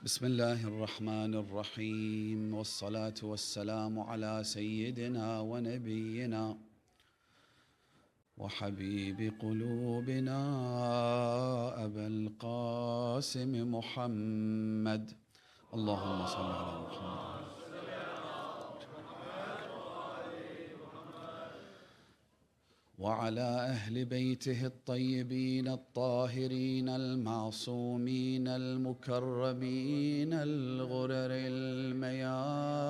بسم الله الرحمن الرحيم، والصلاة والسلام على سيدنا ونبينا وحبيب قلوبنا أبا القاسم محمد. اللهم صل على محمد وعلى أهل بيته الطيبين الطاهرين المعصومين المكرمين الغرر الميامين،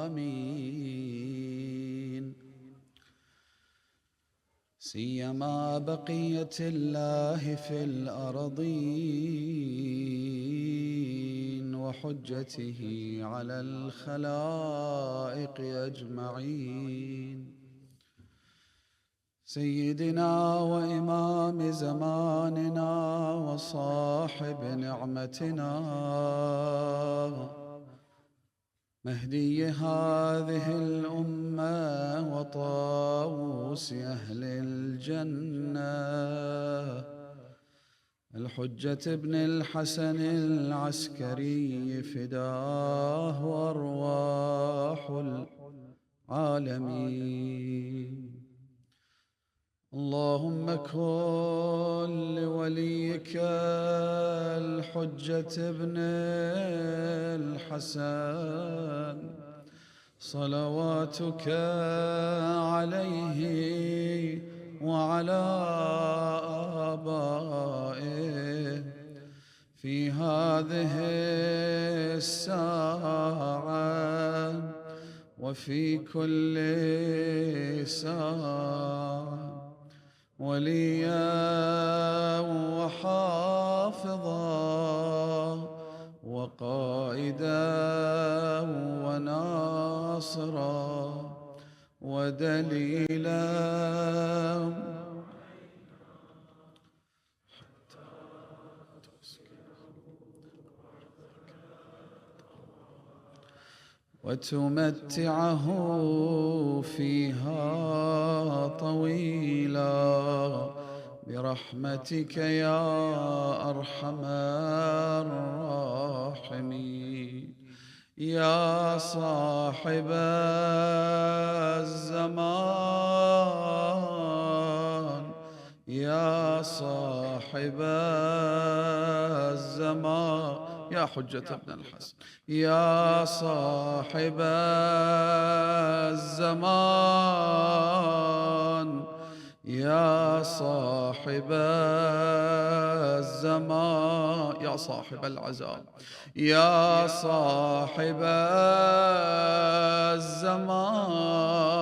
سيما بقية الله في الأرضين وحجته على الخلائق أجمعين، سيدنا وإمام زماننا وصاحب نعمتنا مهدي هذه الأمة وطاووس أهل الجنة الحجة ابن الحسن العسكري فداه وأرواح العالمين. اللهم كن لوليك الحجة ابن الحسن صلواتك عليه وعلى آبائه في هذه الساعة وفي كل ساعة وليا وحافظا وقائدا وناصرا ودليلا وتمتعه فيها طويلا برحمتك يا أرحم الراحمين. يا صاحب الزمان يا صاحب الزمان يا حجة ابن الحسن يا صاحب الزمان يا صاحب الزمان يا صاحب العزاء يا صاحب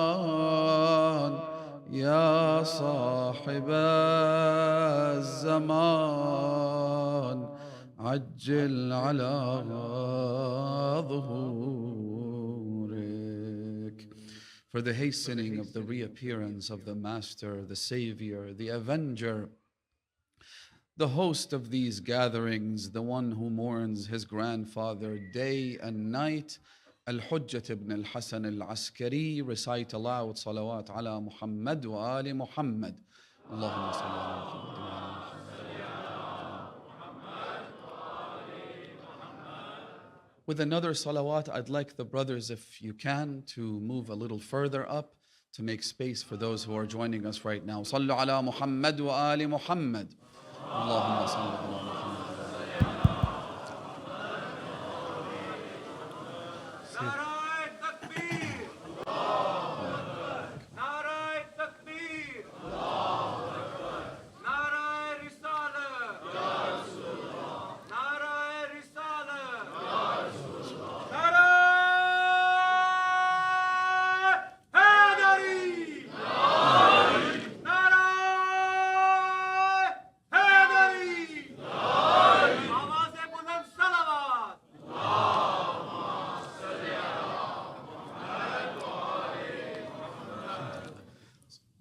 الزمان يا صاحب الزمان عجل على ظهورك. For the hastening of the reappearance of the Master, the Savior, the Avenger, the host of these gatherings, the one who mourns his grandfather day and night, Al-Hujjat ibn al-Hasan al-Askari, recite aloud salawat ala Muhammad wa ali Muhammad. Allahumma salli ala Muhammad wa ala With another salawat, I'd like the brothers, if you can, to move a little further up to make space for those who are joining us right now. Sallu ala Muhammad wa ali Muhammad. Allahumma salli ala Muhammad.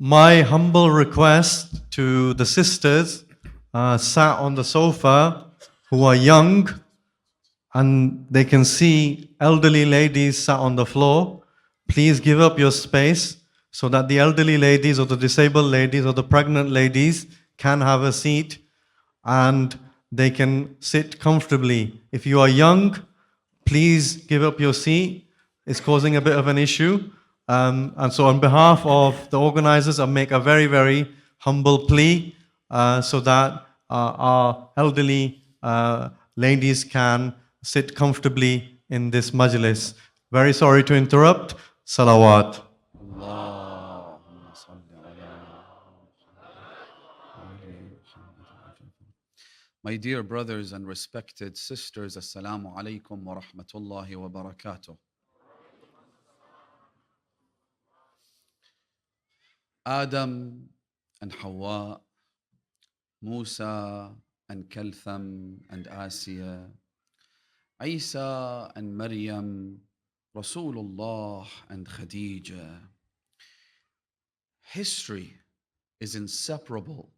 My humble request to the sisters sat on the sofa who are young and they can see elderly ladies sat on the floor. Please give up your space so that the elderly ladies or the disabled ladies or the pregnant ladies can have a seat and they can sit comfortably. If you are young, please give up your seat. It's causing a bit of an issue. And so on behalf of the organizers, I make a very, very humble plea so that our elderly ladies can sit comfortably in this majlis. Very sorry to interrupt. Salawat. Allahumma salli ala. My dear brothers and respected sisters, Assalamu alaikum wa rahmatullahi wa barakatuh. Adam and Hawa, Musa and Kaltham and Asiya, Isa and Maryam, Rasulullah and Khadija. History is inseparable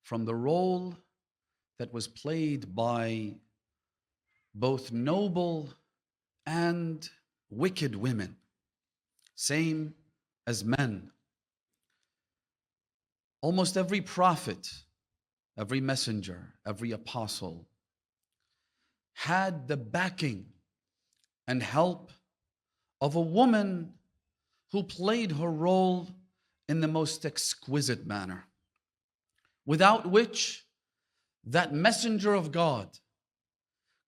from the role that was played by both noble and wicked women, same as men. Almost every prophet, every messenger, every apostle had the backing and help of a woman who played her role in the most exquisite manner, without which that messenger of God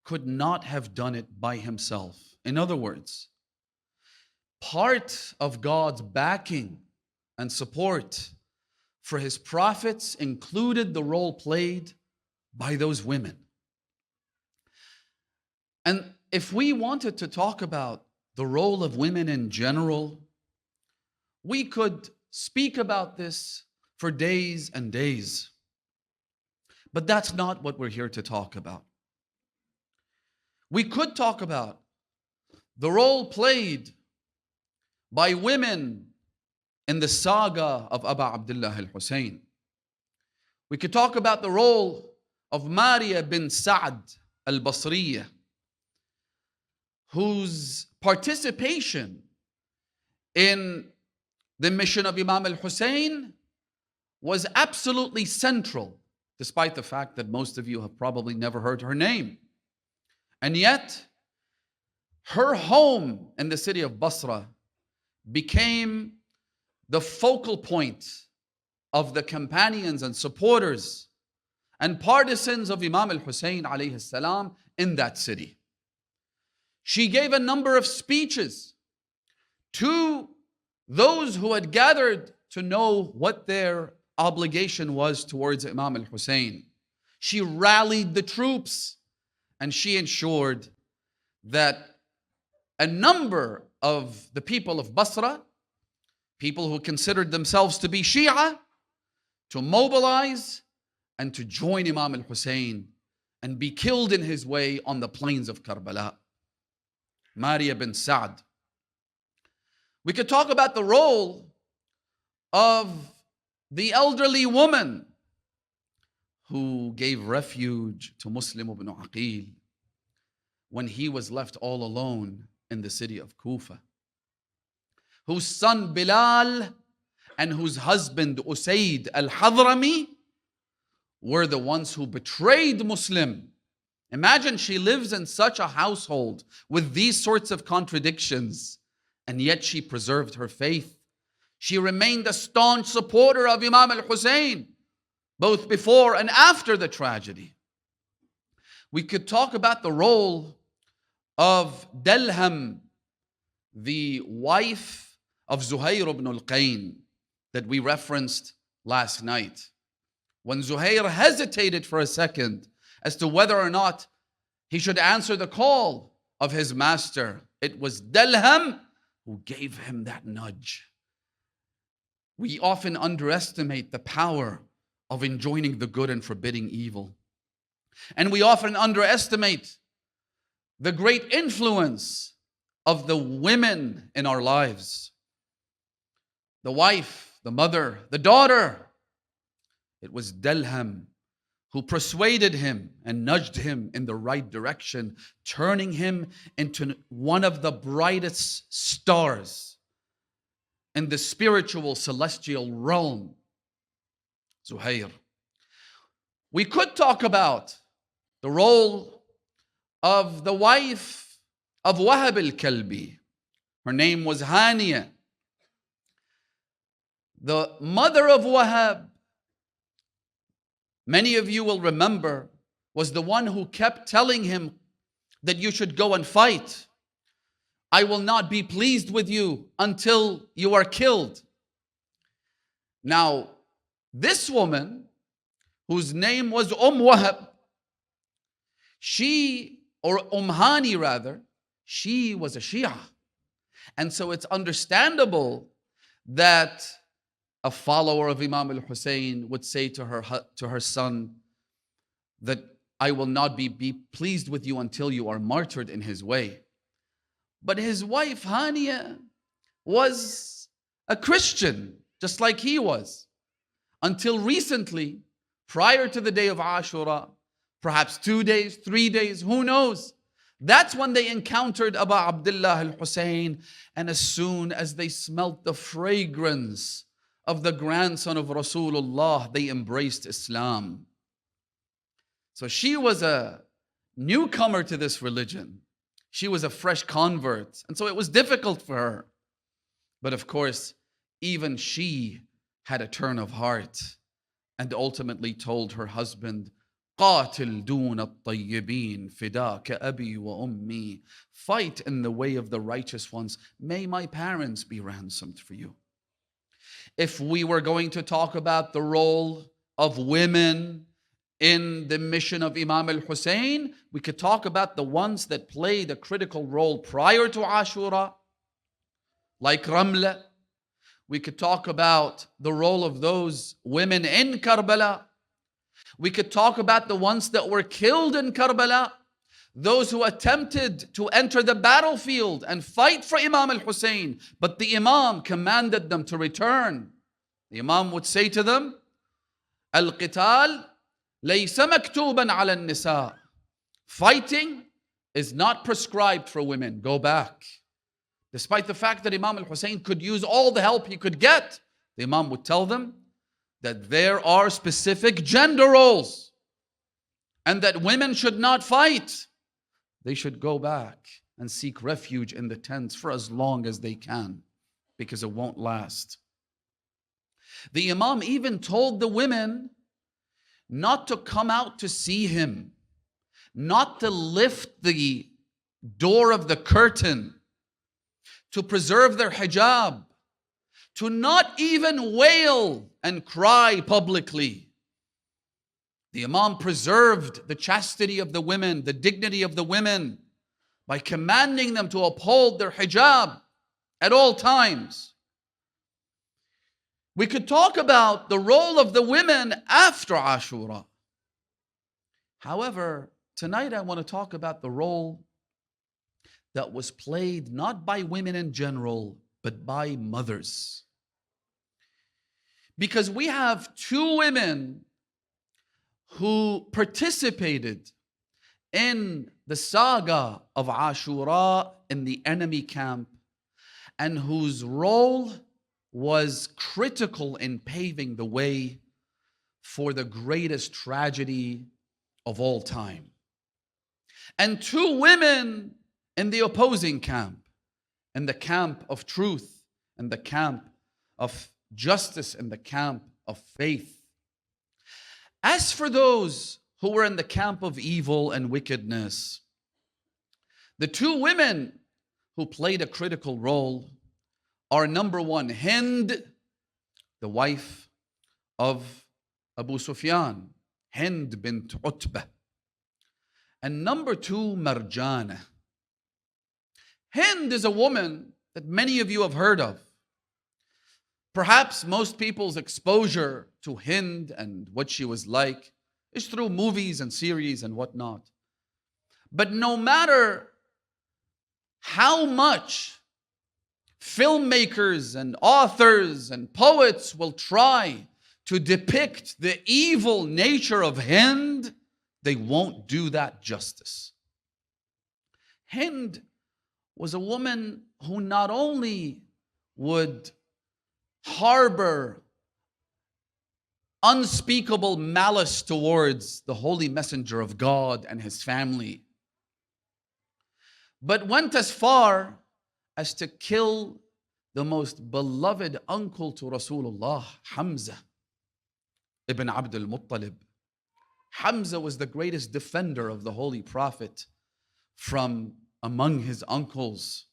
could not have done it by himself. In other words, part of God's backing and support for his prophets included the role played by those women. And if we wanted to talk about the role of women in general, we could speak about this for days and days. But that's not what we're here to talk about. We could talk about the role played by women in the saga of Abu Abdullah al-Hussein. We could talk about the role of Maria bin Sa'd al-Basriya, whose participation in the mission of Imam al-Hussein was absolutely central, despite the fact that most of you have probably never heard her name. And yet, her home in the city of Basra became the focal point of the companions and supporters and partisans of Imam al-Hussein alayhi salam in that city. She gave a number of speeches to those who had gathered to know what their obligation was towards Imam al-Hussein. She rallied the troops and she ensured that a number of the people of Basra, people who considered themselves to be Shia, to mobilize and to join Imam al-Hussein and be killed in his way on the plains of Karbala. Maria bin Sa'd. We could talk about the role of the elderly woman who gave refuge to Muslim ibn Aqil when he was left all alone in the city of Kufa, whose son Bilal and whose husband Usayd al-Hadrami were the ones who betrayed Muslim. Imagine, she lives in such a household with these sorts of contradictions, and yet she preserved her faith. She remained a staunch supporter of Imam al-Hussein, both before and after the tragedy. We could talk about the role of Dalham, the wife of Zuhair ibn al-Qayn that we referenced last night. When Zuhair hesitated for a second as to whether or not he should answer the call of his master, it was Dalham who gave him that nudge. We often underestimate the power of enjoining the good and forbidding evil. And we often underestimate the great influence of the women in our lives. The wife, the mother, the daughter. It was Dalham who persuaded him and nudged him in the right direction, turning him into one of the brightest stars in the spiritual celestial realm. Zuhair. We could talk about the role of the wife of Wahab al-Kalbi. Her name was Hania. The mother of Wahab, many of you will remember, was the one who kept telling him that you should go and fight. I will not be pleased with you until you are killed. Now, this woman, whose name was Wahab, or Hani rather, she was a Shia. And so it's understandable that a follower of Imam al-Hussein would say to her son that I will not be pleased with you until you are martyred in his way. But his wife Hania was a Christian, just like he was. Until recently, prior to the day of Ashura, perhaps 2 days, 3 days, who knows? That's when they encountered Abu Abdullah al-Hussein, and as soon as they smelt the fragrance of the grandson of Rasulullah, they embraced Islam. So she was a newcomer to this religion. She was a fresh convert, and so it was difficult for her. But of course, even she had a turn of heart and ultimately told her husband, قاتل دون الطيبين فداك أبي وأمي. Fight in the way of the righteous ones. May my parents be ransomed for you. If we were going to talk about the role of women in the mission of Imam al-Hussein, we could talk about the ones that played a critical role prior to Ashura, like Ramla. We could talk about the role of those women in Karbala. We could talk about the ones that were killed in Karbala, those who attempted to enter the battlefield and fight for Imam al-Hussein, but the Imam commanded them to return. The Imam would say to them, Al-Qital laysa maktuban ala nisa. Fighting is not prescribed for women. Go back. Despite the fact that Imam al-Hussein could use all the help he could get, the Imam would tell them that there are specific gender roles and that women should not fight. They should go back and seek refuge in the tents for as long as they can, because it won't last. The Imam even told the women not to come out to see him, not to lift the door of the curtain, to preserve their hijab, to not even wail and cry publicly. The Imam preserved the chastity of the women, the dignity of the women, by commanding them to uphold their hijab at all times. We could talk about the role of the women after Ashura. However, tonight I want to talk about the role that was played not by women in general, but by mothers. Because we have two women who participated in the saga of Ashura in the enemy camp, and whose role was critical in paving the way for the greatest tragedy of all time. And two women in the opposing camp, in the camp of truth, in the camp of justice, in the camp of faith. As for those who were in the camp of evil and wickedness, the two women who played a critical role are, number one, Hind, the wife of Abu Sufyan, Hind bint Utbah. And number two, Marjana. Hind is a woman that many of you have heard of. Perhaps most people's exposure to Hind and what she was like is through movies and series and whatnot. But no matter how much filmmakers and authors and poets will try to depict the evil nature of Hind, they won't do that justice. Hind was a woman who not only would harbor unspeakable malice towards the holy messenger of God and his family, but went as far as to kill the most beloved uncle to Rasulullah, Hamza ibn Abdul Muttalib. Hamza was the greatest defender of the Holy Prophet from among his uncles.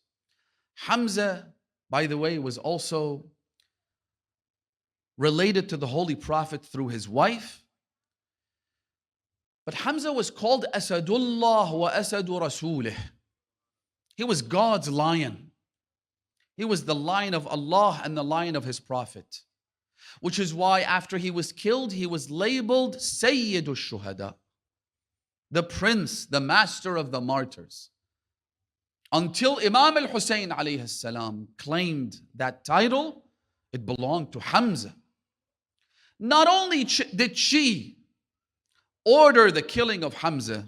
Hamza, by the way, was also related to the Holy Prophet through his wife. But Hamza was called Asadullah wa Asadu Rasulih. He was God's lion. He was the lion of Allah and the lion of his Prophet. Which is why after he was killed, he was labeled Sayyidu Shuhada, the prince, the master of the martyrs. Until Imam al-Hussein alayhi salam claimed that title, it belonged to Hamza. Not only did she order the killing of Hamza,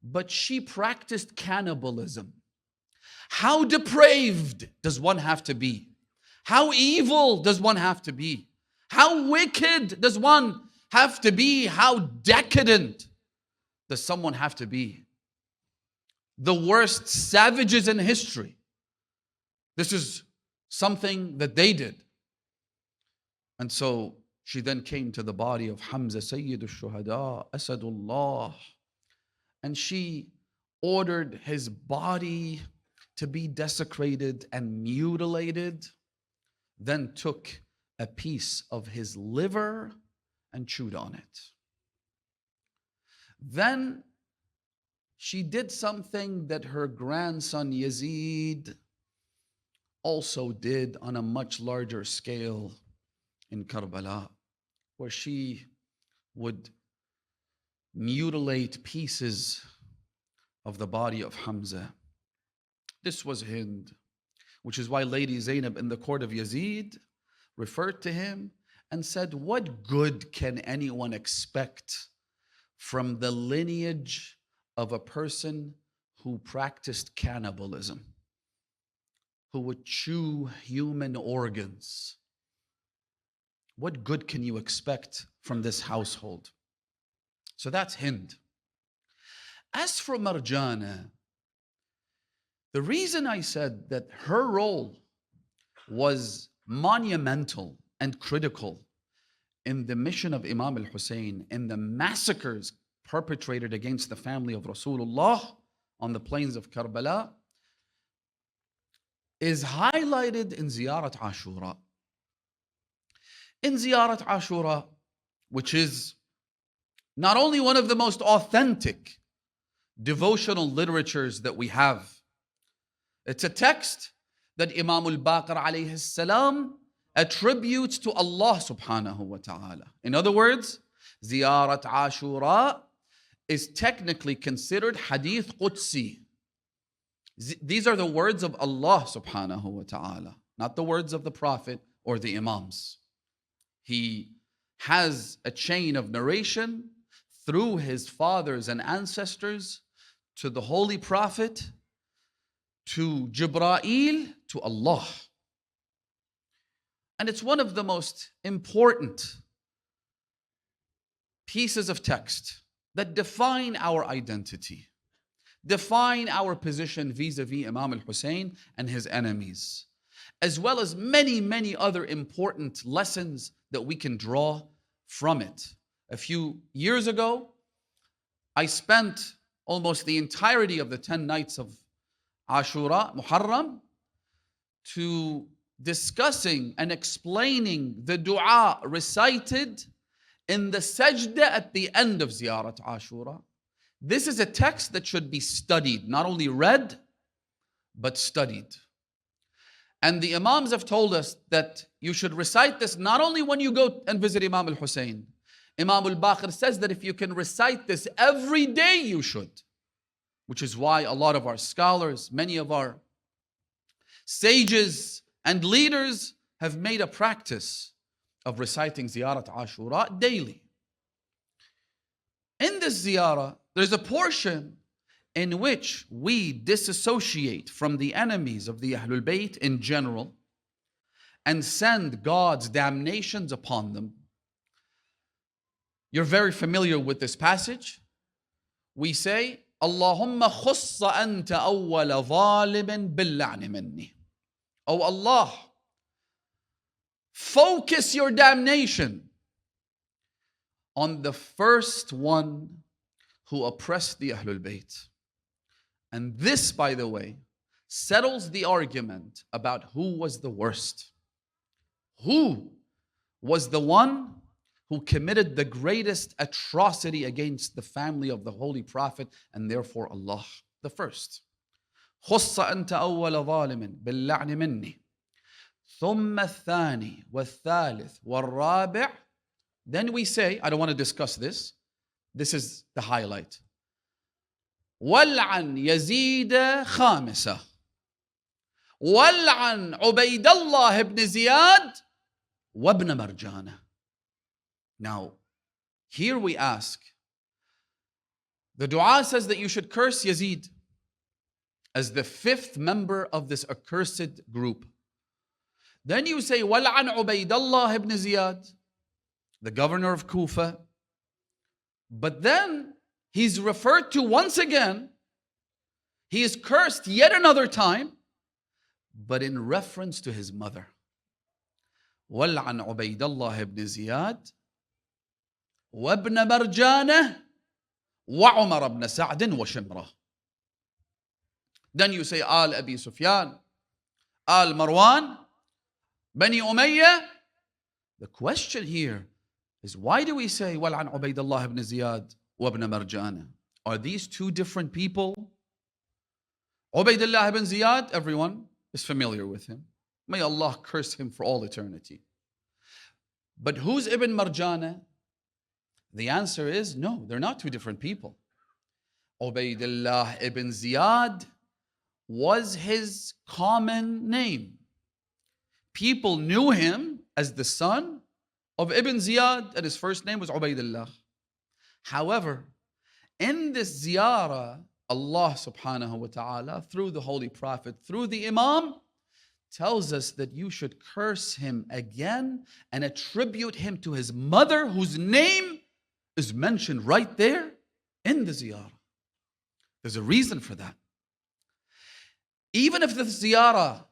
but she practiced cannibalism. How depraved does one have to be? How evil does one have to be? How wicked does one have to be? How decadent does someone have to be? The worst savages in history. This is something that they did. And so she then came to the body of Hamza, Sayyid al-Shuhada, Asadullah, and she ordered his body to be desecrated and mutilated, then took a piece of his liver and chewed on it. Then she did something that her grandson Yazid also did on a much larger scale in Karbala, where she would mutilate pieces of the body of Hamza. This was Hind, which is why Lady Zainab in the court of Yazid referred to him and said, what good can anyone expect from the lineage of a person who practiced cannibalism, who would chew human organs? What good can you expect from this household? So that's Hind. As for Marjana, the reason I said that her role was monumental and critical in the mission of Imam al-Hussein, in the massacres perpetrated against the family of Rasulullah on the plains of Karbala, is highlighted in Ziyarat Ashura. In Ziyarat Ashura, which is not only one of the most authentic devotional literatures that we have, it's a text that Imam al-Baqir alayhi salam attributes to Allah subhanahu wa ta'ala. In other words, Ziyarat Ashura is technically considered Hadith Qudsi. These are the words of Allah subhanahu wa ta'ala, not the words of the Prophet or the Imams. He has a chain of narration through his fathers and ancestors to the Holy Prophet, to Jibreel, to Allah. And it's one of the most important pieces of text that define our identity, define our position vis-a-vis Imam al-Hussein and his enemies, as well as many, many other important lessons that we can draw from it. A few years ago, I spent almost the entirety of the 10 nights of Ashura, Muharram, to discussing and explaining the dua recited in the sajda at the end of Ziyarat Ashura. This is a text that should be studied, not only read, but studied. And the Imams have told us that you should recite this not only when you go and visit Imam al-Hussein. Imam al-Baqir says that if you can recite this every day, you should. Which is why a lot of our scholars, many of our sages and leaders have made a practice of reciting Ziyarat Ashura daily. In this ziyarah, there's a portion in which we disassociate from the enemies of the Ahlul Bayt in general and send God's damnations upon them. You're very familiar with this passage. We say, Allahumma khussa anta awwala zalimin bil-la'ni minni. Oh Allah, focus your damnation on the first one who oppressed the Ahlul Bayt. And this, by the way, settles the argument about who was the worst. Who was the one who committed the greatest atrocity against the family of the Holy Prophet and therefore Allah? The first. خص أنت أول ظالم باللعن مني ثم الثاني والثالث والرابع. Then we say, I don't want to discuss this. This is the highlight. والعن يزيد خامسة والعن عبيد الله بن زياد وابن مرجانة. Now, here we ask, the dua says that you should curse Yazid as the fifth member of this accursed group. Then you say, وَلْعَنْ عُبَيْدَ اللَّهِ ibn Ziyad, the governor of Kufa. But then he's referred to once again. He is cursed yet another time, but in reference to his mother. وَلْعَنْ عُبَيْدَ اللَّهِ ibn Ziyad وَابْنَ مَرْجَانَةٍ وَعُمَرَ بْنَ سَعْدٍ وَشِمْرَةٍ. Then you say Al Abi Sufyan, Al Marwan, Bani Umayyah. The question here is, why do we say وَلْعَنْ عُبَيْدَ اللَّهِ ibn Ziyad وَابْنَ مَرْجَانَةٍ? Are these two different people? Ubaydullah ibn Ziyad, everyone is familiar with him. May Allah curse him for all eternity. But who's Ibn Marjana? The answer is no, they're not two different people. Ubaydullah ibn Ziyad was his common name. People knew him as the son of Ibn Ziyad, and his first name was Ubaydullah. However, in this ziyarah, Allah subhanahu wa ta'ala, through the Holy Prophet, through the Imam, tells us that you should curse him again and attribute him to his mother, whose name is mentioned right there in the ziyarah. There's a reason for that. Even if the ziyarah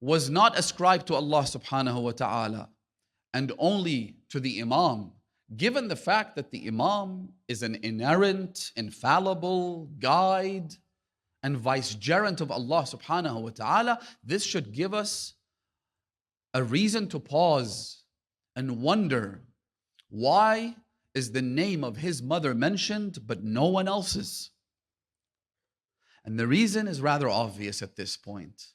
was not ascribed to Allah subhanahu wa ta'ala and only to the Imam, given the fact that the Imam is an inerrant, infallible guide and vicegerent of Allah subhanahu wa ta'ala, this should give us a reason to pause and wonder, why is the name of his mother mentioned but no one else's? And the reason is rather obvious at this point.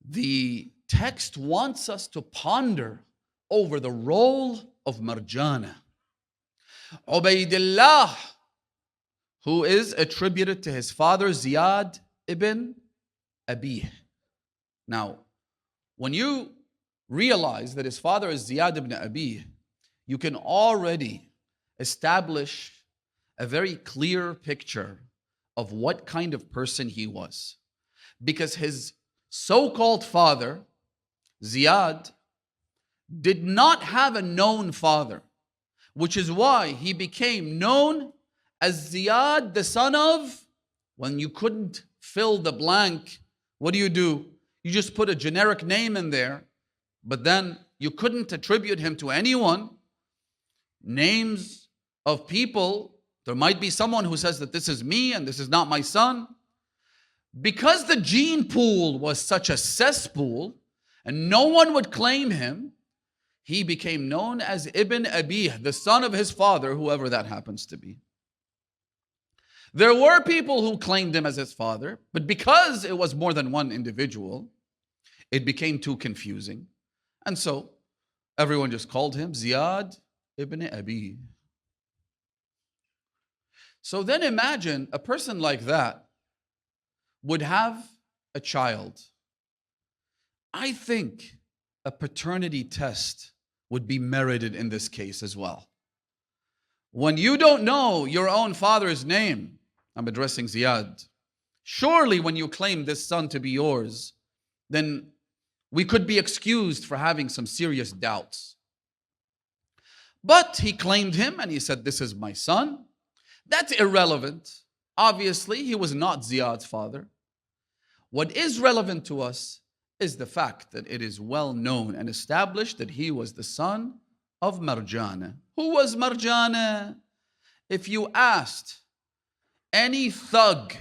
The text wants us to ponder over the role of Marjana. Ubaydullah, who is attributed to his father Ziyad ibn Abih. Now, when you realize that his father is Ziyad ibn Abih, you can already establish a very clear picture of what kind of person he was. Because his so-called father, Ziyad, did not have a known father, which is why he became known as Ziyad, the son of, when you couldn't fill the blank, what do? You just put a generic name in there, but then you couldn't attribute him to anyone. Names of people, there might be someone who says that this is me and this is not my son. Because the gene pool was such a cesspool and no one would claim him, he became known as Ibn Abih, the son of his father, whoever that happens to be. There were people who claimed him as his father, but because it was more than one individual, it became too confusing. And so everyone just called him Ziyad ibn Abi. So then imagine a person like that would have a child. I think a paternity test would be merited in this case as well. When you don't know your own father's name, I'm addressing Ziyad, surely when you claim this son to be yours, then we could be excused for having some serious doubts. But he claimed him and he said, this is my son. That's irrelevant. Obviously, he was not Ziyad's father. What is relevant to us is the fact that it is well known and established that he was the son of Marjana. Who was Marjana? If you asked any thug,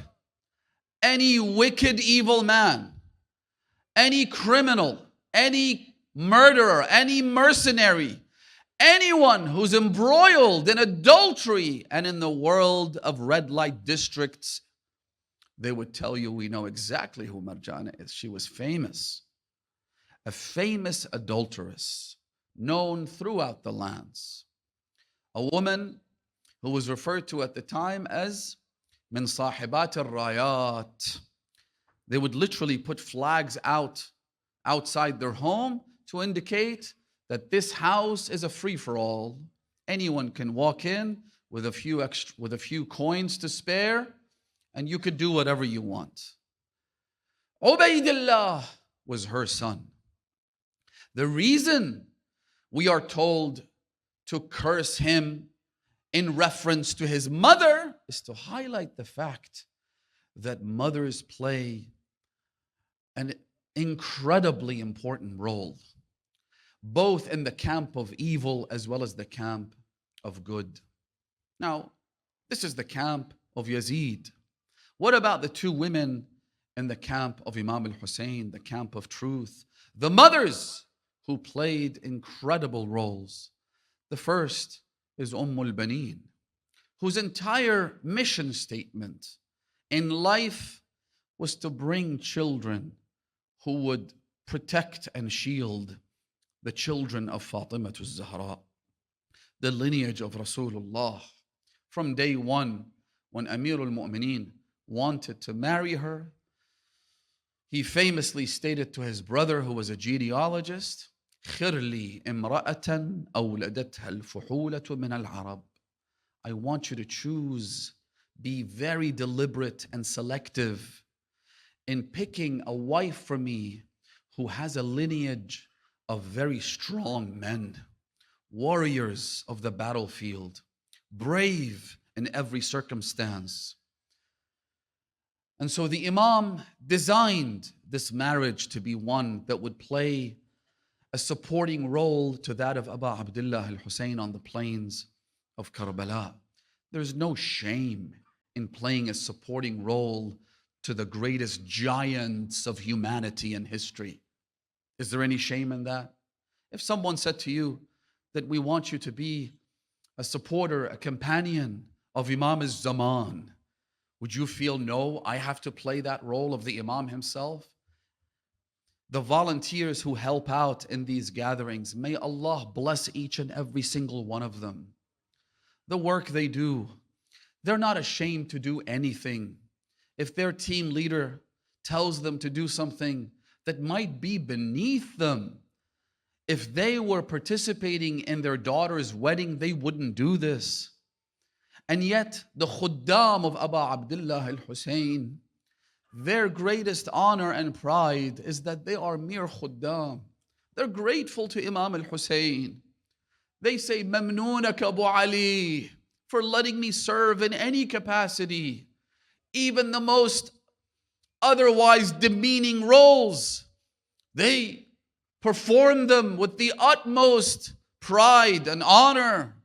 any wicked evil man, any criminal, any murderer, any mercenary, anyone who's embroiled in adultery and in the world of red light districts, they would tell you, we know exactly who Marjana is. She was famous, a famous adulteress, known throughout the lands. A woman who was referred to at the time as min sahibat al-rayat. They would literally put flags outside their home to indicate that this house is a free-for-all. Anyone can walk in with a few coins to spare, and you could do whatever you want. Ubaydillah was her son. The reason we are told to curse him in reference to his mother is to highlight the fact that mothers play an incredibly important role, both in the camp of evil as well as the camp of good. Now, this is the camp of Yazid. What about the two women in the camp of Imam al-Hussein, the camp of truth? The mothers who played incredible roles. The first is al-Baneen, whose entire mission statement in life was to bring children who would protect and shield the children of Fatima al-Zahra, the lineage of Rasulullah. From day one, when Amir al-Mu'mineen wanted to marry her, he famously stated to his brother, who was a genealogist, خِرْ لِي إِمْرَأَةً أَوْلَدَتْهَا الْفُحُولَةُ مِنَ الْعَرَبِ. I want you to choose, be very deliberate and selective in picking a wife for me who has a lineage of very strong men, warriors of the battlefield, brave in every circumstance. And so the Imam designed this marriage to be one that would play a supporting role to that of Aba Abdullah al-Hussein on the plains of Karbala. There's no shame in playing a supporting role to the greatest giants of humanity and history. Is there any shame in that? If someone said to you that we want you to be a supporter, a companion of Imam al-Zaman, would you feel, no, I have to play that role of the Imam himself? The volunteers who help out in these gatherings, may Allah bless each and every single one of them. The work they do, they're not ashamed to do anything. If their team leader tells them to do something that might be beneath them, if they were participating in their daughter's wedding, they wouldn't do this. And yet, the khuddam of Aba Abdullah al-Hussein, their greatest honor and pride is that they are mere khuddam. They're grateful to Imam al-Hussein. They say, Mamnoonak Abu Ali, for letting me serve in any capacity, even the most otherwise demeaning roles. They perform them with the utmost pride and honor.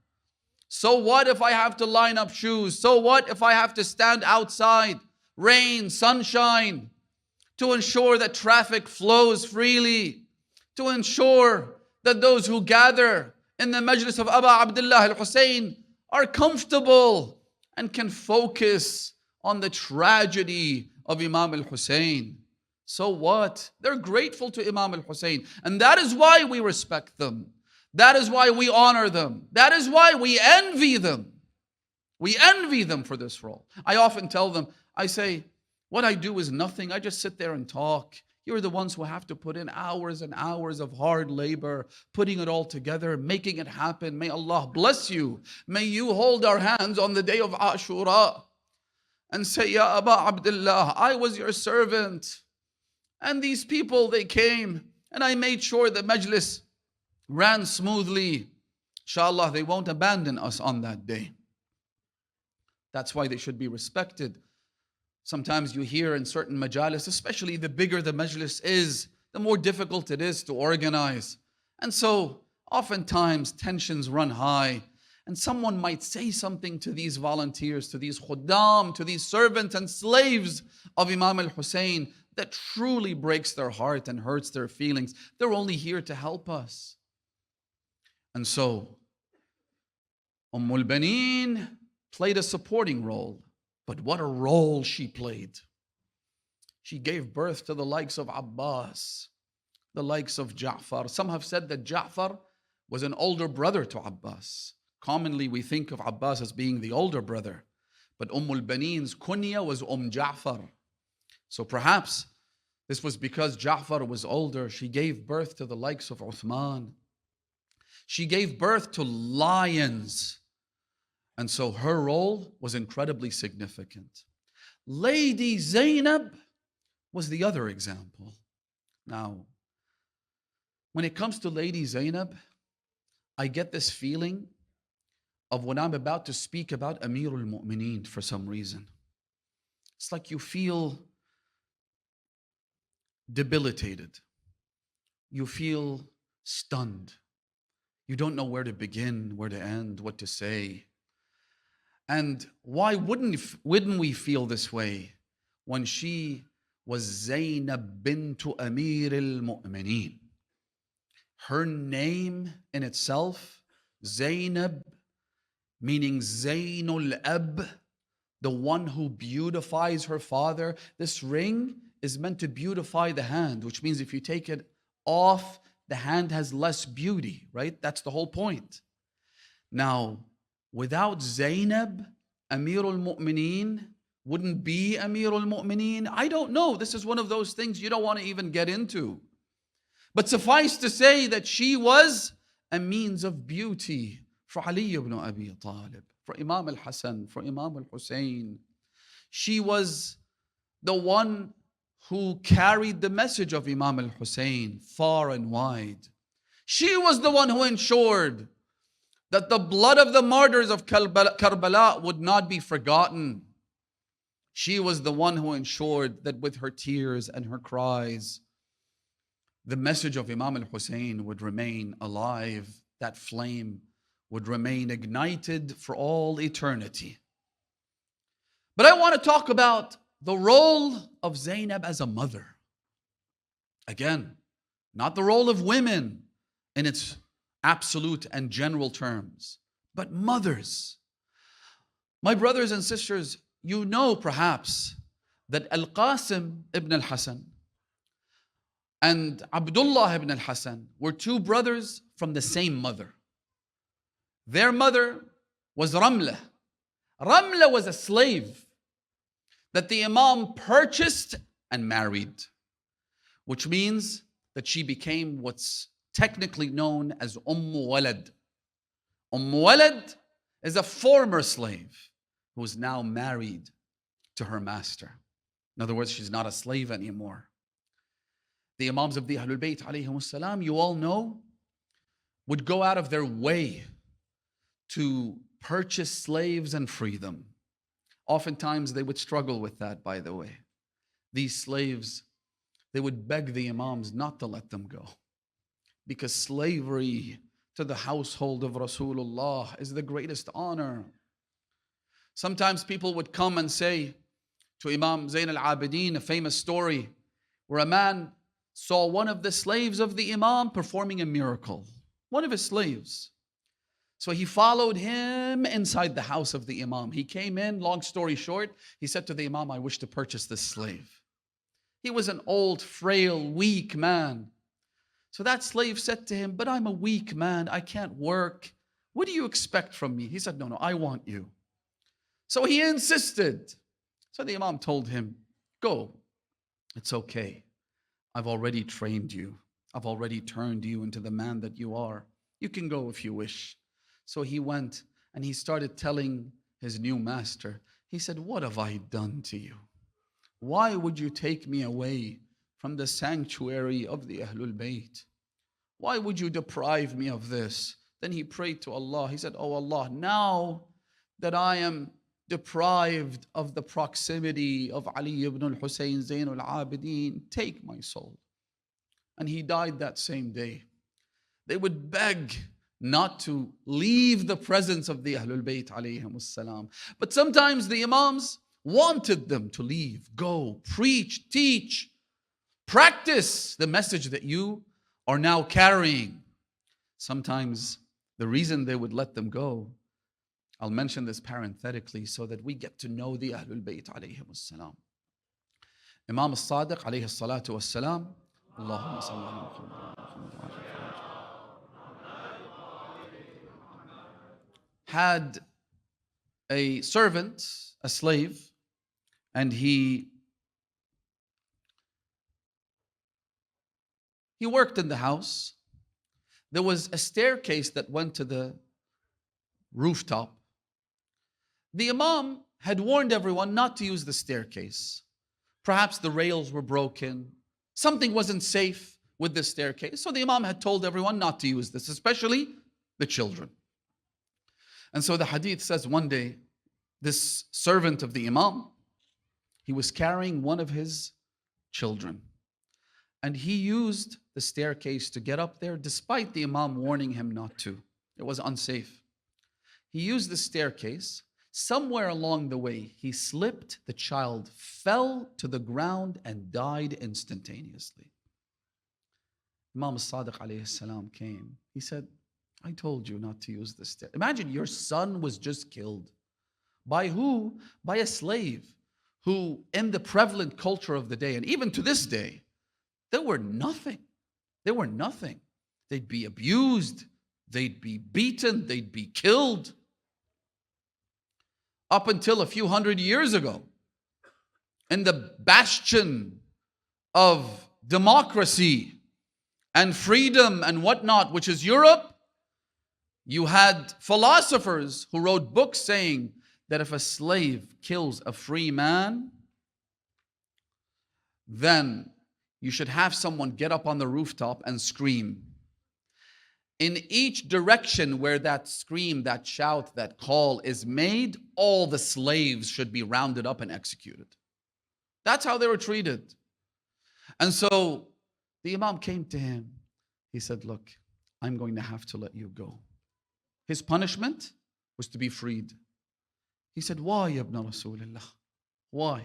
So what if I have to line up shoes? So what if I have to stand outside, rain, sunshine, to ensure that traffic flows freely, to ensure that those who gather in the Majlis of Aba Abdullah al-Hussein are comfortable and can focus on the tragedy of Imam al-Hussein. So what? They're grateful to Imam al-Hussein, and that is why we respect them. That is why we honor them. That is why we envy them. We envy them for this role. I often tell them, I say, what I do is nothing. I just sit there and talk. You're the ones who have to put in hours and hours of hard labor, putting it all together, making it happen. May Allah bless you. May you hold our hands on the day of Ashura and say, Ya Aba Abdullah, I was your servant. And these people, they came, and I made sure the Majlis ran smoothly. Inshallah, they won't abandon us on that day. That's why they should be respected. Sometimes you hear in certain majalis, especially the bigger the majlis is, the more difficult it is to organize. And so oftentimes tensions run high, and someone might say something to these volunteers, to these khuddam, to these servants and slaves of Imam al-Hussein that truly breaks their heart and hurts their feelings. They're only here to help us. And so al-Baneen played a supporting role, but what a role she played. She gave birth to the likes of Abbas, the likes of Ja'far. Some have said that Ja'far was an older brother to Abbas. Commonly we think of Abbas as being the older brother, but al-Baneen's kunya was Ja'far. So perhaps this was because Ja'far was older. She gave birth to the likes of Uthman. She gave birth to lions. And so her role was incredibly significant. Lady Zainab was the other example. Now, when it comes to Lady Zainab, I get this feeling of when I'm about to speak about Amirul Mu'mineen for some reason. It's like you feel debilitated. You feel stunned. You don't know where to begin, where to end, what to say. And why wouldn't we feel this way when she was Zainab bint Amir al-Mu'mineen? Her name in itself, Zainab, meaning Zainul Ab, the one who beautifies her father. This ring is meant to beautify the hand, which means if you take it off, the hand has less beauty, right? That's the whole point. Now, without Zainab, Amirul Mu'mineen wouldn't be Amirul Mu'mineen. I don't know. This is one of those things you don't want to even get into. But suffice to say that she was a means of beauty for Ali ibn Abi Talib, for Imam al-Hasan, for Imam al-Hussein. She was the one who carried the message of Imam al-Hussein far and wide. She was the one who ensured that the blood of the martyrs of Karbala would not be forgotten. She was the one who ensured that with her tears and her cries, the message of Imam al-Hussein would remain alive. That flame would remain ignited for all eternity. But I want to talk about the role of Zainab as a mother. Again, not the role of women in its absolute and general terms, but mothers. My brothers and sisters, you know perhaps that Al-Qasim ibn al-Hasan and Abdullah ibn al-Hasan were two brothers from the same mother. Their mother was Ramla. Ramla was a slave that the Imam purchased and married, which means that she became what's technically known as Walad. Walad is a former slave who is now married to her master. In other words, she's not a slave anymore. The Imams of the Ahlul Bayt alayhimus salam, you all know, would go out of their way to purchase slaves and free them. Oftentimes they would struggle with that, by the way. These slaves, they would beg the Imams not to let them go, because slavery to the household of Rasulullah is the greatest honor. Sometimes people would come and say to Imam Zain al-Abidin, a famous story where a man saw one of the slaves of the Imam performing a miracle, one of his slaves. So he followed him inside the house of the Imam. He came in, long story short, he said to the Imam, I wish to purchase this slave. He was an old, frail, weak man. So that slave said to him, but I'm a weak man, I can't work. What do you expect from me? He said, no, I want you. So he insisted. So the Imam told him, go, it's okay. I've already trained you. I've already turned you into the man that you are. You can go if you wish. So he went and he started telling his new master. He said, what have I done to you? Why would you take me away from the sanctuary of the Ahlul Bayt? Why would you deprive me of this? Then he prayed to Allah. He said, oh Allah, now that I am deprived of the proximity of Ali ibn al-Hussein Zain al-Abidin, take my soul. And he died that same day. They would beg not to leave the presence of the Ahlul Bayt alayhim salam. But sometimes the Imams wanted them to leave, go, preach, teach, practice the message that you are now carrying. Sometimes the reason they would let them go, I'll mention this parenthetically so that we get to know the Ahlul Bayt alayhim salam. Imam al-Sadiq alayhi salatu wassalam, Allahumma salli ala Muhammad, had a servant, a slave, and he worked in the house. There was a staircase that went to the rooftop. The Imam had warned everyone not to use the staircase. Perhaps the rails were broken. Something wasn't safe with the staircase. So the Imam had told everyone not to use this, especially the children. And so the hadith says one day, this servant of the Imam, he was carrying one of his children. And he used the staircase to get up there despite the Imam warning him not to. It was unsafe. He used the staircase. Somewhere along the way, he slipped, the child fell to the ground and died instantaneously. Imam al-Sadiq alayhi salam came. He said, I told you not to use the stair. Imagine your son was just killed. By who? By a slave who, in the prevalent culture of the day, and even to this day, they were nothing. They were nothing. They'd be abused. They'd be beaten. They'd be killed. Up until a few hundred years ago, in the bastion of democracy and freedom and whatnot, which is Europe, you had philosophers who wrote books saying that if a slave kills a free man, then you should have someone get up on the rooftop and scream. In each direction where that scream, that shout, that call is made, all the slaves should be rounded up and executed. That's how they were treated. And so the Imam came to him. He said, look, I'm going to have to let you go. His punishment was to be freed. He said, why, Ibn Rasulullah? Why?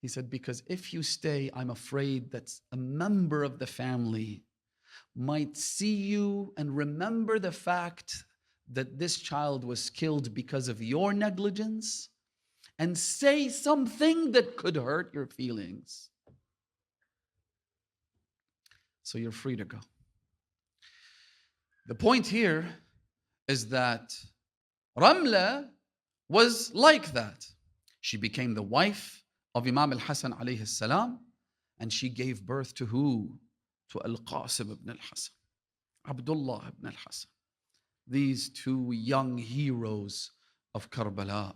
He said, because if you stay, I'm afraid that a member of the family might see you and remember the fact that this child was killed because of your negligence and say something that could hurt your feelings. So you're free to go. The point here is that Ramla was like that. She became the wife of Imam al-Hasan alayhi salam, and she gave birth to who? To Al-Qasim ibn al-Hasan, Abdullah ibn al-Hasan. These two young heroes of Karbala.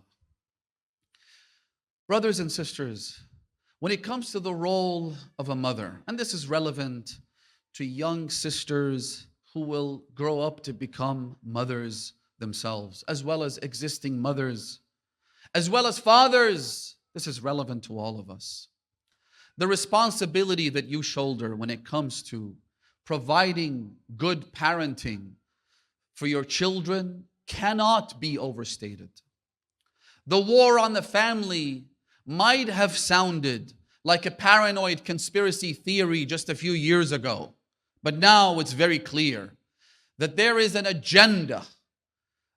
Brothers and sisters, when it comes to the role of a mother, and this is relevant to young sisters who will grow up to become mothers themselves, as well as existing mothers, as well as fathers, this is relevant to all of us. The responsibility that you shoulder when it comes to providing good parenting for your children cannot be overstated. The war on the family might have sounded like a paranoid conspiracy theory just a few years ago, but now it's very clear that there is an agenda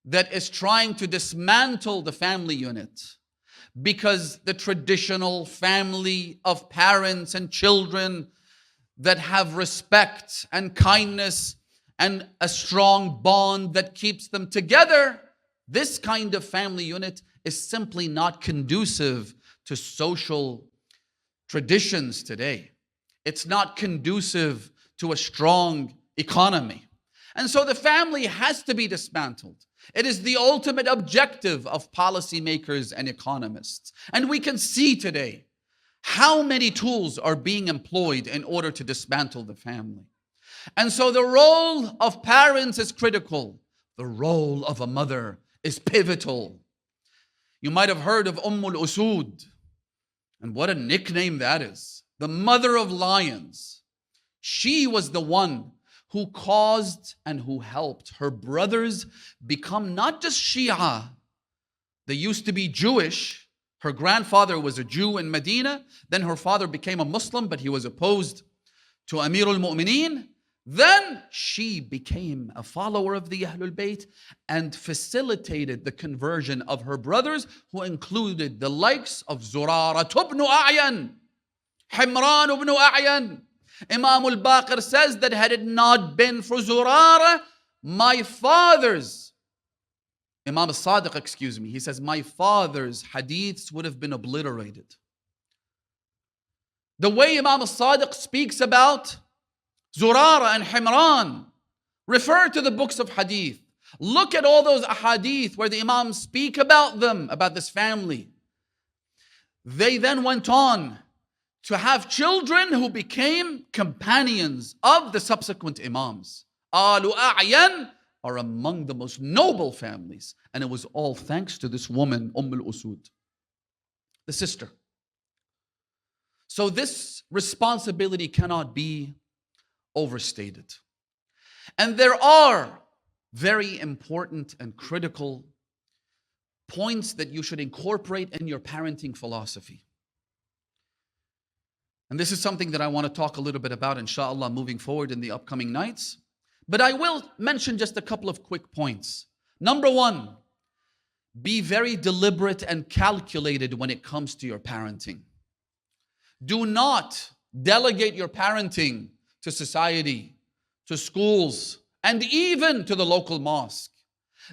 that is trying to dismantle the family unit, because the traditional family of parents and children that have respect and kindness and a strong bond that keeps them together, this kind of family unit is simply not conducive to social traditions today. It's not conducive to a strong economy. And so the family has to be dismantled. It is the ultimate objective of policymakers and economists. And we can see today how many tools are being employed in order to dismantle the family. And so the role of parents is critical. The role of a mother is pivotal. You might have heard of Usud. And what a nickname that is. The mother of lions. She was the one who caused and who helped her brothers become not just Shia. They used to be Jewish. Her grandfather was a Jew in Medina. Then her father became a Muslim, but he was opposed to Amir al-Mu'mineen. Then she became a follower of the Ahlul Bayt and facilitated the conversion of her brothers, who included the likes of Zurara ibn A'yan, Himran ibn A'yan. Imam al-Baqir says that had it not been for Zurara, my father's, Imam al-Sadiq, excuse me, he says, my father's hadiths would have been obliterated. The way Imam al-Sadiq speaks about Zurara and Himran, refer to the books of hadith. Look at all those ahadith where the Imams speak about them, about this family. They then went on to have children who became companions of the subsequent Imams. Alu A'yan are among the most noble families. And it was all thanks to this woman, Usud, the sister. So this responsibility cannot be overstated. And there are very important and critical points that you should incorporate in your parenting philosophy. And this is something that I want to talk a little bit about, inshallah, moving forward in the upcoming nights. But I will mention just a couple of quick points. Number one, be very deliberate and calculated when it comes to your parenting. Do not delegate your parenting to society, to schools, and even to the local mosque.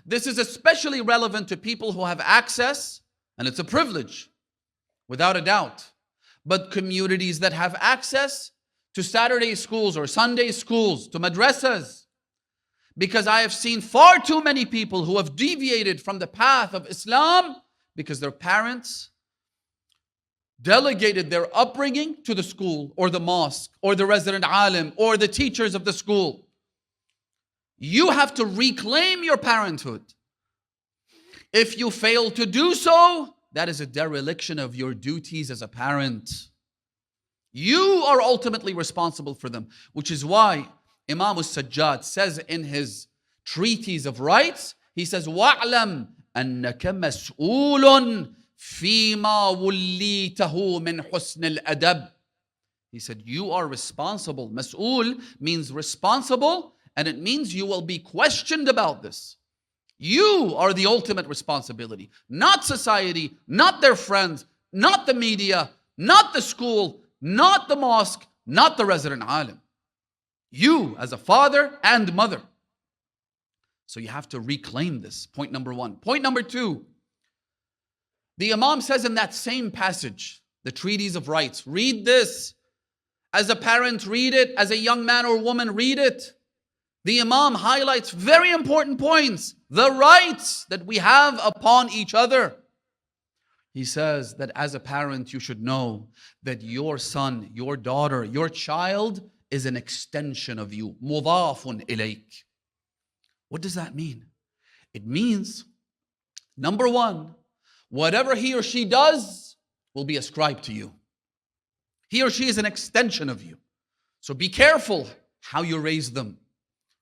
This is especially relevant to people who have access, and it's a privilege, without a doubt. But communities that have access to Saturday schools or Sunday schools, to madrasas, because I have seen far too many people who have deviated from the path of Islam because their parents delegated their upbringing to the school or the mosque or the resident alim or the teachers of the school. You have to reclaim your parenthood. If you fail to do so, that is a dereliction of your duties as a parent. You are ultimately responsible for them, which is why Imam al-Sajjad says in his treatise of rights, he says, وَاعْلَمْ أَنَّكَ مَسْئُولٌ فِيمَا وُلِّيتَهُ مِنْ حُسْنِ الْأَدَبِ. He said, you are responsible. Mas'ul means responsible, and it means you will be questioned about this. You are the ultimate responsibility, not society, not their friends, not the media, not the school, not the mosque, not the resident alim. You as a father and mother. So you have to reclaim this. Point number one. Point number two. The Imam says in that same passage, the treatise of rights, read this. As a parent, read it. As a young man or woman, read it. The Imam highlights very important points. The rights that we have upon each other. He says that as a parent, you should know that your son, your daughter, your child is an extension of you. Mudafun ilayk. What does that mean? It means, number one, whatever he or she does will be ascribed to you. He or she is an extension of you. So be careful how you raise them.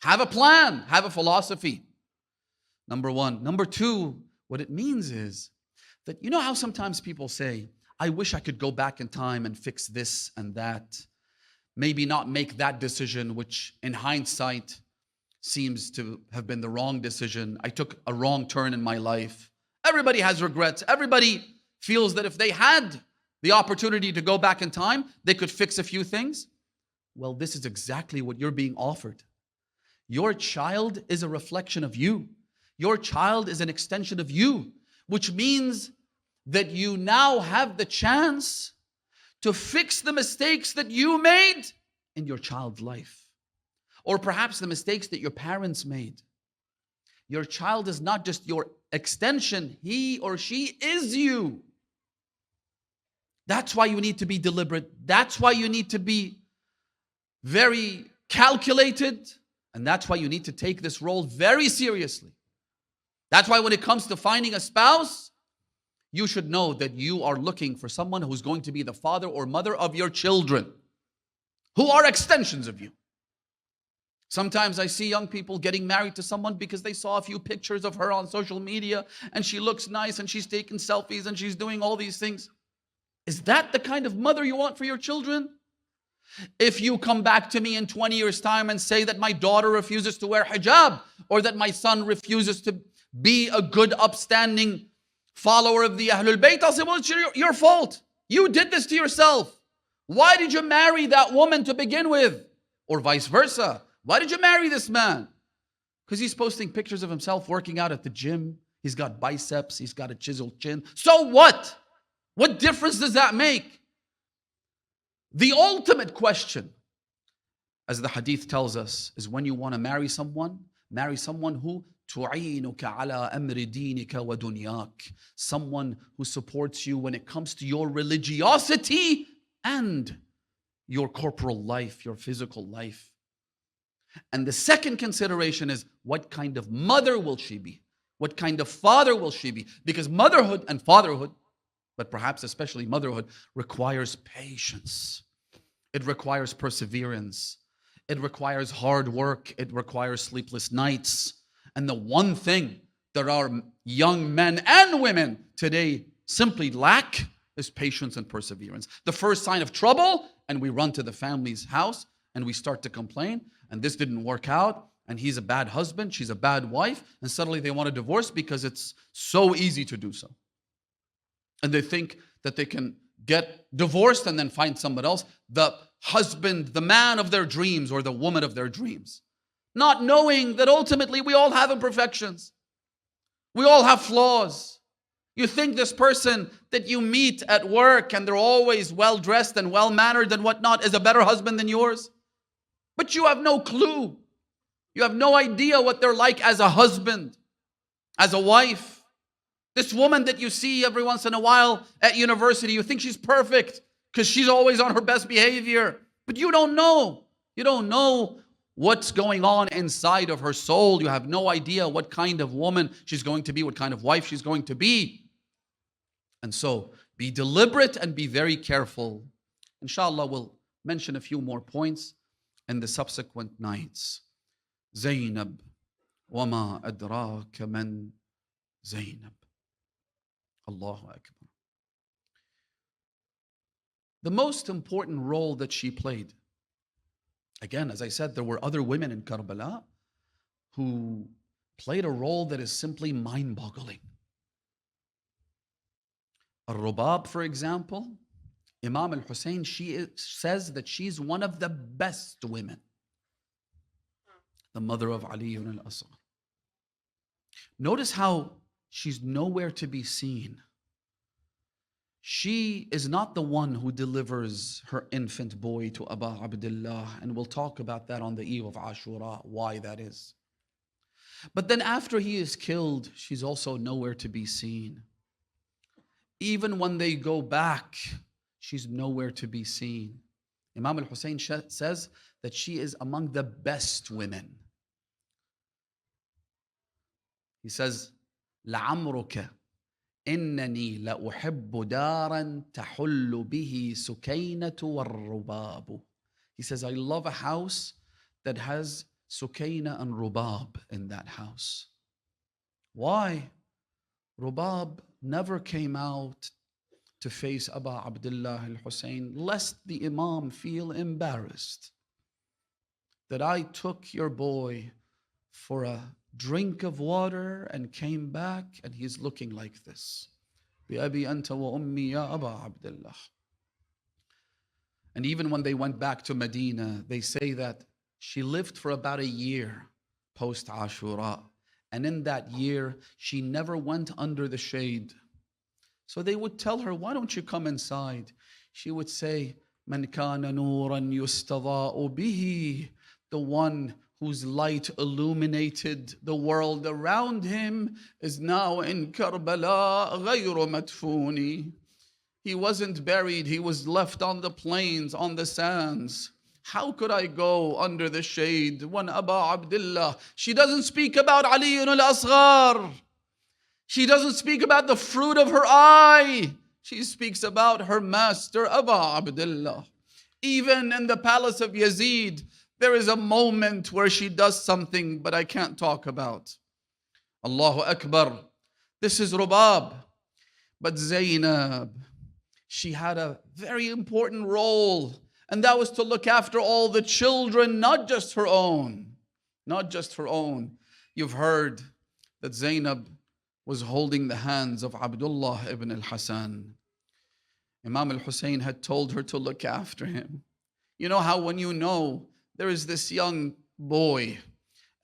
Have a plan, have a philosophy. Number one. Number two, what it means is that, you know how sometimes people say, I wish I could go back in time and fix this and that. Maybe not make that decision, which in hindsight seems to have been the wrong decision. I took a wrong turn in my life. Everybody has regrets. Everybody feels that if they had the opportunity to go back in time, they could fix a few things. Well, this is exactly what you're being offered. Your child is a reflection of you. Your child is an extension of you, which means that you now have the chance to fix the mistakes that you made in your child's life. Or perhaps the mistakes that your parents made. Your child is not just your extension, he or she is you. That's why you need to be deliberate. That's why you need to be very calculated. And that's why you need to take this role very seriously. That's why when it comes to finding a spouse, you should know that you are looking for someone who's going to be the father or mother of your children, who are extensions of you. Sometimes I see young people getting married to someone because they saw a few pictures of her on social media and she looks nice and she's taking selfies and she's doing all these things. Is that the kind of mother you want for your children? If you come back to me in 20 years' time and say that my daughter refuses to wear hijab, or that my son refuses to be a good, upstanding follower of the Ahlul Bayt, I'll say, well, it's your fault. You did this to yourself. Why did you marry that woman to begin with? Or vice versa. Why did you marry this man? Because he's posting pictures of himself working out at the gym. He's got biceps. He's got a chiseled chin. So what? What difference does that make? The ultimate question, as the hadith tells us, is when you want to marry someone who تُعِينُكَ عَلَىٰ أَمْرِ دِينِكَ وَدُنْيَاكَ, someone who supports you when it comes to your religiosity and your corporal life, your physical life. And the second consideration is, what kind of mother will she be? What kind of father will she be? Because motherhood and fatherhood, but perhaps especially motherhood, requires patience. It requires perseverance. It requires hard work. It requires sleepless nights. And the one thing that our young men and women today simply lack is patience and perseverance. The first sign of trouble, and we run to the family's house and we start to complain, and this didn't work out, and he's a bad husband, she's a bad wife, and suddenly they want a divorce because it's so easy to do so. And they think that they can get divorced and then find someone else, the husband, the man of their dreams or the woman of their dreams. Not knowing that ultimately we all have imperfections. We all have flaws. You think this person that you meet at work and they're always well-dressed and well-mannered and whatnot is a better husband than yours? But you have no clue. You have no idea what they're like as a husband, as a wife. This woman that you see every once in a while at university, you think she's perfect because she's always on her best behavior. But you don't know. You don't know what's going on inside of her soul. You have no idea what kind of woman she's going to be, what kind of wife she's going to be. And so be deliberate and be very careful. Inshallah, we'll mention a few more points in the subsequent nights. Zainab, wama adraka man Zainab. Allahu Akbar. The most important role that she played, again, as I said, there were other women in Karbala who played a role that is simply mind-boggling. Al-Rubab, for example, Imam al-Hussein, says that she's one of the best women. The mother of Ali ibn al-Asghar. Notice how she's nowhere to be seen. She is not the one who delivers her infant boy to Abu Abdullah, and we'll talk about that on the eve of Ashura, why that is. But then after he is killed, she's also nowhere to be seen. Even when they go back, she's nowhere to be seen. Imam al-Hussein says that she is among the best women. He says, لَعَمْرُكَ إِنَّنِي لَأُحِبُّ دَارًا تَحُلُّ بِهِ سُكَيْنَةُ وَالرُّبَابُ. He says, I love a house that has Sukayna and Rubab in that house. Why? Rubab never came out to face Abu Abdullah al-Hussein, lest the Imam feel embarrassed that I took your boy for a drink of water and came back and he's looking like this. بِأَبِي أَنْتَ وَأُمِّي يَا أَبَا عَبْدِ اللَّهِ. And even when they went back to Medina, they say that she lived for about a year post Ashura. And in that year, she never went under the shade. So they would tell her, why don't you come inside? She would say, مَنْ كَانَ نُورًا يُسْتَضَاءُ بِهِ. The one whose light illuminated the world around him is now in Karbala, غَيْرُ مَدْفُونِ. He wasn't buried, he was left on the plains, on the sands. How could I go under the shade when Abu Abdullah? She doesn't speak about Ali ibn al-Asghar. She doesn't speak about the fruit of her eye. She speaks about her master, Aba Abdullah. Even in the palace of Yazid, there is a moment where she does something, but I can't talk about. Allahu Akbar. This is Rubab. But Zainab, she had a very important role, and that was to look after all the children, not just her own. Not just her own. You've heard that Zainab was holding the hands of Abdullah ibn al-Hasan. Imam al-Hussein had told her to look after him. You know how when you know there is this young boy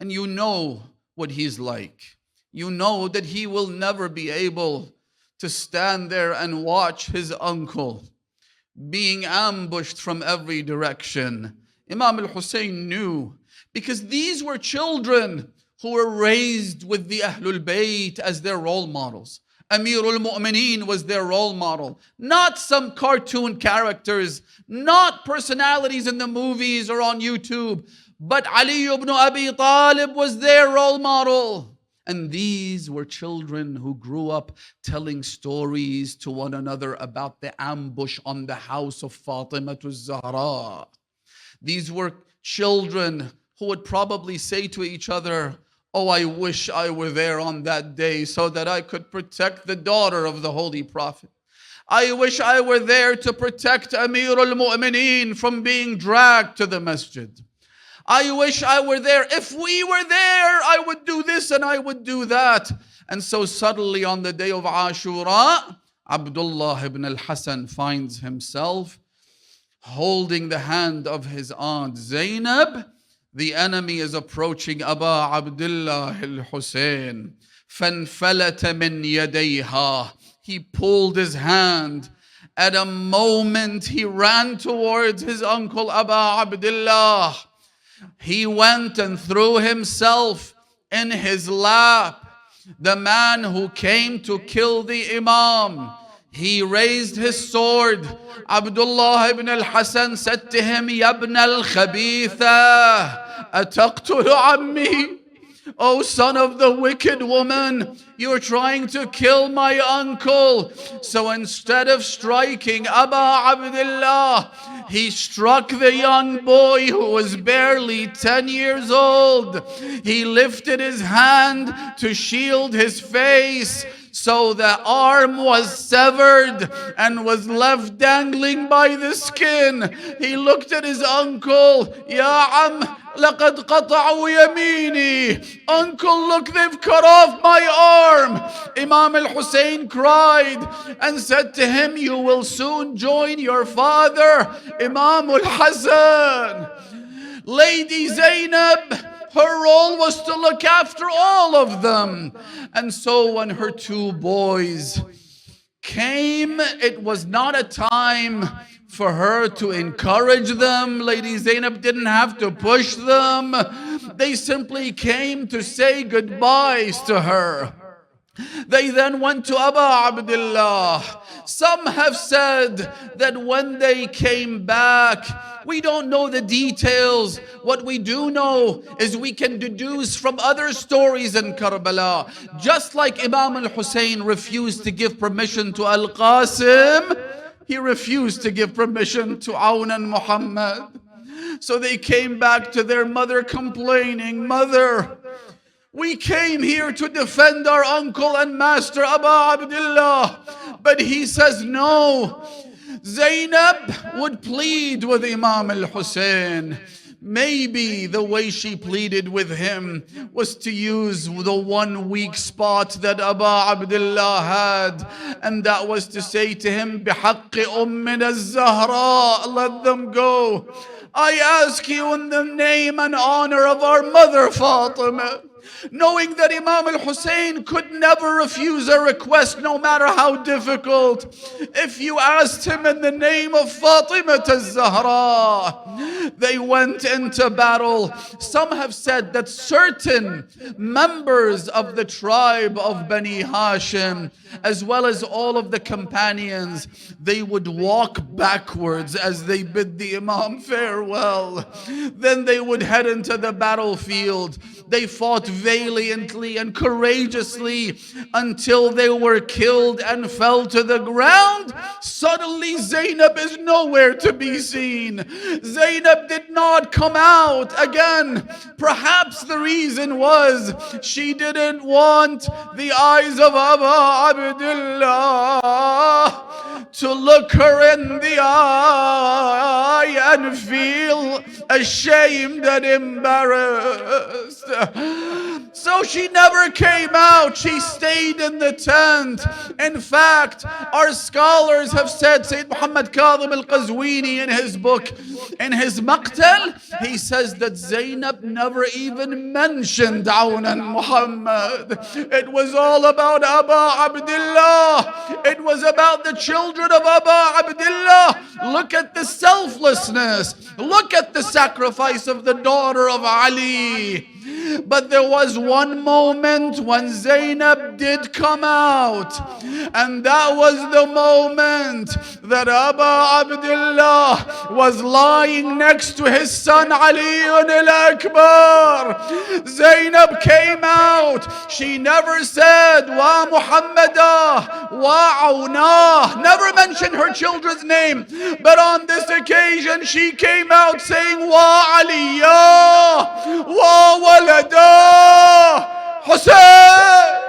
and you know what he's like, you know that he will never be able to stand there and watch his uncle being ambushed from every direction. Imam al-Hussein knew, because these were children who were raised with the Ahlul Bayt as their role models. Amirul Mu'mineen was their role model. Not some cartoon characters, not personalities in the movies or on YouTube, but Ali ibn Abi Talib was their role model. And these were children who grew up telling stories to one another about the ambush on the house of Fatima az-Zahra. These were children who would probably say to each other, "Oh, I wish I were there on that day so that I could protect the daughter of the Holy Prophet. I wish I were there to protect Amirul Mu'mineen from being dragged to the masjid. I wish I were there. If we were there, I would do this and I would do that." And so suddenly on the day of Ashura, Abdullah ibn al-Hasan finds himself holding the hand of his aunt Zainab. The enemy is approaching Aba Abdullah al-Hussein. فَانْفَلَتَ مِنْ يَدَيْهَا. He pulled his hand. At a moment, he ran towards his uncle Aba Abdullah. He went and threw himself in his lap. The man who came to kill the Imam, he raised his sword. Abdullah ibn al-Hasan said to him, "Ya ibn al-Khabitha, ataqtulu ammi?" "O son of the wicked woman, you're trying to kill my uncle." So instead of striking Aba Abdullah, he struck the young boy who was barely 10 years old. He lifted his hand to shield his face, so the arm was severed and was left dangling by the skin. He looked at his uncle. "Ya am, laqad qata'u yamini." "Uncle, look, they've cut off my arm." Imam al-Hussein cried and said to him, "You will soon join your father, Imam al-Hasan." Lady Zainab, her role was to look after all of them. And so when her two boys came, it was not a time for her to encourage them. Lady Zainab didn't have to push them. They simply came to say goodbyes to her. They then went to Aba Abdullah. Some have said that when they came back, we don't know the details. What we do know is we can deduce from other stories in Karbala. Just like Imam al-Hussein refused to give permission to Al-Qasim, he refused to give permission to Awn and Muhammad. So they came back to their mother complaining, "Mother, we came here to defend our uncle and master Aba Abdullah, but he says no." Zainab would plead with Imam al-Hussein. Maybe the way she pleaded with him was to use the one weak spot that Aba Abdullah had, and that was to say to him, "Bihaqqi ummina az-Zahra, let them go. I ask you in the name and honor of our mother Fatima." Knowing that Imam al-Hussein could never refuse a request, no matter how difficult. If you asked him in the name of Fatima az-Zahra, they went into battle. Some have said that certain members of the tribe of Bani Hashim, as well as all of the companions, they would walk backwards as they bid the Imam farewell. Then they would head into the battlefield. They fought valiantly and courageously until they were killed and fell to the ground. Suddenly Zainab is nowhere to be seen. Zainab did not come out again. Perhaps the reason was she didn't want the eyes of Abu Abdullah to look her in the eye and feel ashamed and embarrassed. So she never came out. She stayed in the tent. In fact, our scholars have said, Sayyid Muhammad Kadhim al-Qazwini in his book, in his Maqtal, he says that Zainab never even mentioned Awnan Muhammad. It was all about Abu Abdullah. It was about the children of Abu Abdullah. Look at the selflessness. Look at the sacrifice of the daughter of Ali. But there was one moment when Zainab did come out, and that was the moment that Abu Abdullah was lying next to his son Ali al-Akbar. Zainab came out. She never said Wa Muhammadah, Wa Awnah, never mentioned her children's name, but on this occasion she came out saying Wa Aliyah, Wa Walada, Hussein.